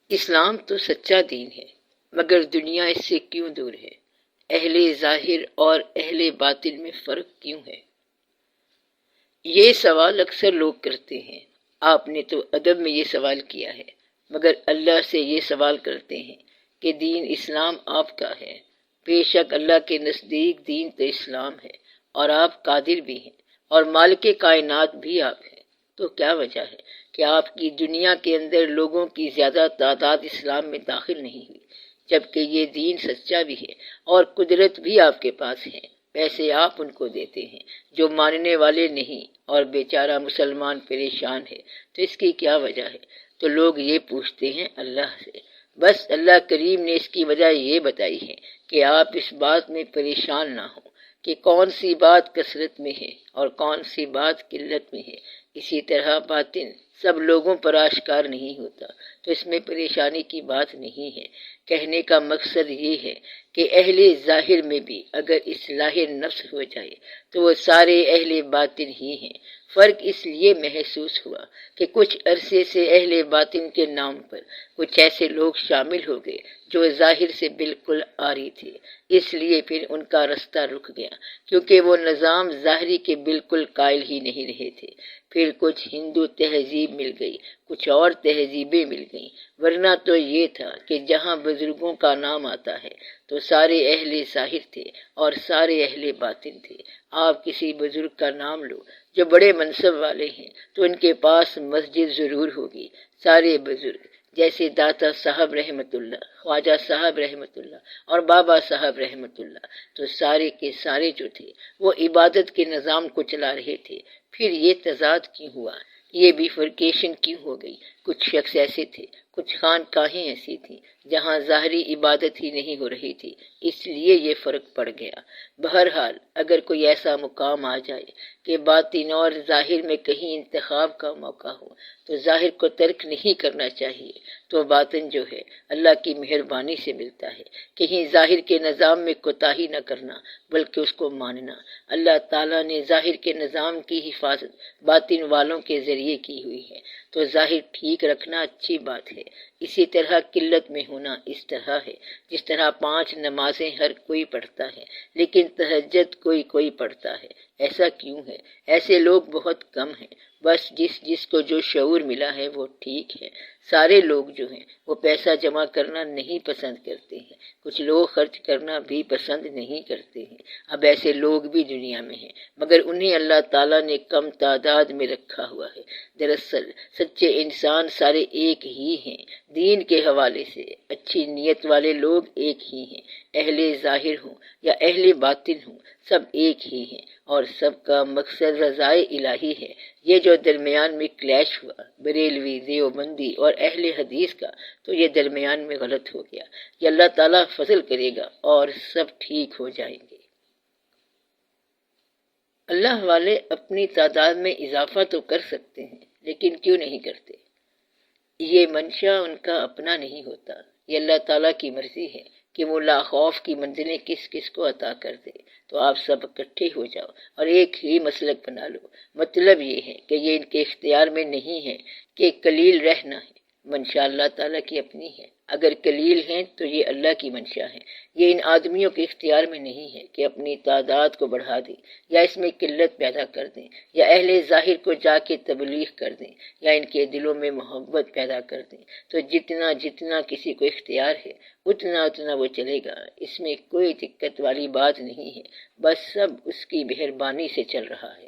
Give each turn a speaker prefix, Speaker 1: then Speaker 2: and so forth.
Speaker 1: اسلام تو سچا دین ہے، مگر دنیا اس سے کیوں دور ہے؟ اہل ظاہر اور اہل باطن میں فرق کیوں ہے؟ یہ سوال اکثر لوگ کرتے ہیں۔ آپ نے تو ادب میں یہ سوال کیا ہے، مگر اللہ سے یہ سوال کرتے ہیں کہ دین اسلام آپ کا ہے۔ بے شک اللہ کے نزدیک دین تو اسلام ہے، اور آپ قادر بھی ہیں، اور مالک کائنات بھی آپ ہیں۔ تو کیا وجہ ہے کہ آپ کی دنیا کے اندر لوگوں کی زیادہ تعداد اسلام میں داخل نہیں ہوئی، جبکہ یہ دین سچا بھی ہے اور قدرت بھی آپ کے پاس ہے؟ پیسے آپ ان کو دیتے ہیں جو ماننے والے نہیں، اور بیچارہ مسلمان پریشان ہے، تو اس کی کیا وجہ ہے؟ تو لوگ یہ پوچھتے ہیں اللہ سے۔ بس اللہ کریم نے اس کی وجہ یہ بتائی ہے کہ آپ اس بات میں پریشان نہ ہوں کہ کون سی بات کثرت میں ہے اور کون سی بات قلت میں ہے۔ اسی طرح باطن سب لوگوں پر آشکار نہیں ہوتا، تو اس میں پریشانی کی بات نہیں ہے۔ کہنے کا مقصد یہ ہے کہ اہل ظاہر میں بھی اگر اصلاح نفس ہو جائے تو وہ سارے اہل باطن ہی ہیں۔ فرق اس لیے محسوس ہوا کہ کچھ عرصے سے اہل باطن کے نام پر کچھ ایسے لوگ شامل ہو گئے جو ظاہر سے بالکل عاری تھے، اس لیے پھر ان کا رستہ رک گیا، کیونکہ وہ نظام ظاہری کے بالکل قائل ہی نہیں رہے تھے۔ پھر کچھ ہندو تہذیب مل گئی، کچھ اور تہذیبیں مل گئیں، ورنہ تو یہ تھا کہ جہاں بزرگوں کا نام آتا ہے تو سارے اہل ظاہر تھے اور سارے اہل باطن تھے۔ آپ کسی بزرگ کا نام لو جو بڑے منصب والے ہیں تو ان کے پاس مسجد ضرور ہوگی۔ سارے بزرگ جیسے داتا صاحب رحمۃ اللہ، خواجہ صاحب رحمۃ اللہ اور بابا صاحب رحمۃ اللہ، تو سارے کے سارے جو تھے وہ عبادت کے نظام کو چلا رہے تھے۔ پھر یہ تضاد کیوں ہوا؟ یہ بیفرکیشن کیوں ہو گئی؟ کچھ شخص ایسے تھے، کچھ خانقاہیں ایسی تھیں جہاں ظاہری عبادت ہی نہیں ہو رہی تھی، اس لیے یہ فرق پڑ گیا۔ بہرحال اگر کوئی ایسا مقام آ جائے کہ باطن اور ظاہر میں کہیں انتخاب کا موقع ہو تو ظاہر کو ترک نہیں کرنا چاہیے، تو باطن جو ہے اللہ کی مہربانی سے ملتا ہے۔ کہیں ظاہر کے نظام میں کوتاہی نہ کرنا بلکہ اس کو ماننا۔ اللہ تعالیٰ نے ظاہر کے نظام کی حفاظت باطن والوں کے ذریعے کی ہوئی ہے، تو ظاہر ٹھیک رکھنا اچھی بات ہے۔ اسی طرح قلت میں ہونا اس طرح ہے جس طرح 5 نمازیں ہر کوئی پڑھتا ہے لیکن تہجد کوئی کوئی پڑھتا ہے۔ ایسا کیوں ہے؟ ایسے لوگ بہت کم ہیں۔ بس جس کو جو شعور ملا ہے وہ ٹھیک ہے۔ سارے لوگ جو ہیں وہ پیسہ جمع کرنا نہیں پسند کرتے ہیں، کچھ لوگ خرچ کرنا بھی پسند نہیں کرتے ہیں۔ اب ایسے لوگ بھی دنیا میں ہیں، مگر انہیں اللہ تعالیٰ نے کم تعداد میں رکھا ہوا ہے۔ دراصل سچے انسان سارے ایک ہی ہیں۔ دین کے حوالے سے اچھی نیت والے لوگ ایک ہی ہیں، اہل ظاہر ہوں یا اہل باطن ہوں، سب ایک ہی ہیں، اور سب کا مقصد رضائے الہی ہے۔ یہ جو درمیان میں کلیش ہوا بریلوی، دیوبندی اور اہل حدیث کا، تو یہ درمیان میں غلط ہو گیا۔ یہ اللہ تعالیٰ فضل کرے گا اور سب ٹھیک ہو جائیں گے۔ اللہ والے اپنی تعداد میں اضافہ تو کر سکتے ہیں، لیکن کیوں نہیں کرتے؟ یہ منشا ان کا اپنا نہیں ہوتا، یہ اللہ تعالیٰ کی مرضی ہے کہ وہ لا خوف کی منزلیں کس کس کو عطا کر دے۔ تو آپ سب اکٹھے ہو جاؤ اور ایک ہی مسلک بنا لو۔ مطلب یہ ہے کہ یہ ان کے اختیار میں نہیں ہے کہ قلیل رہنا ہے، منشا اللہ تعالیٰ کی اپنی ہے۔ اگر قلیل ہیں تو یہ اللہ کی منشا ہے، یہ ان آدمیوں کے اختیار میں نہیں ہے کہ اپنی تعداد کو بڑھا دیں یا اس میں قلت پیدا کر دیں، یا اہل ظاہر کو جا کے تبلیغ کر دیں یا ان کے دلوں میں محبت پیدا کر دیں۔ تو جتنا جتنا کسی کو اختیار ہے اتنا اتنا وہ چلے گا، اس میں کوئی دقت والی بات نہیں ہے، بس سب اس کی مہربانی سے چل رہا ہے۔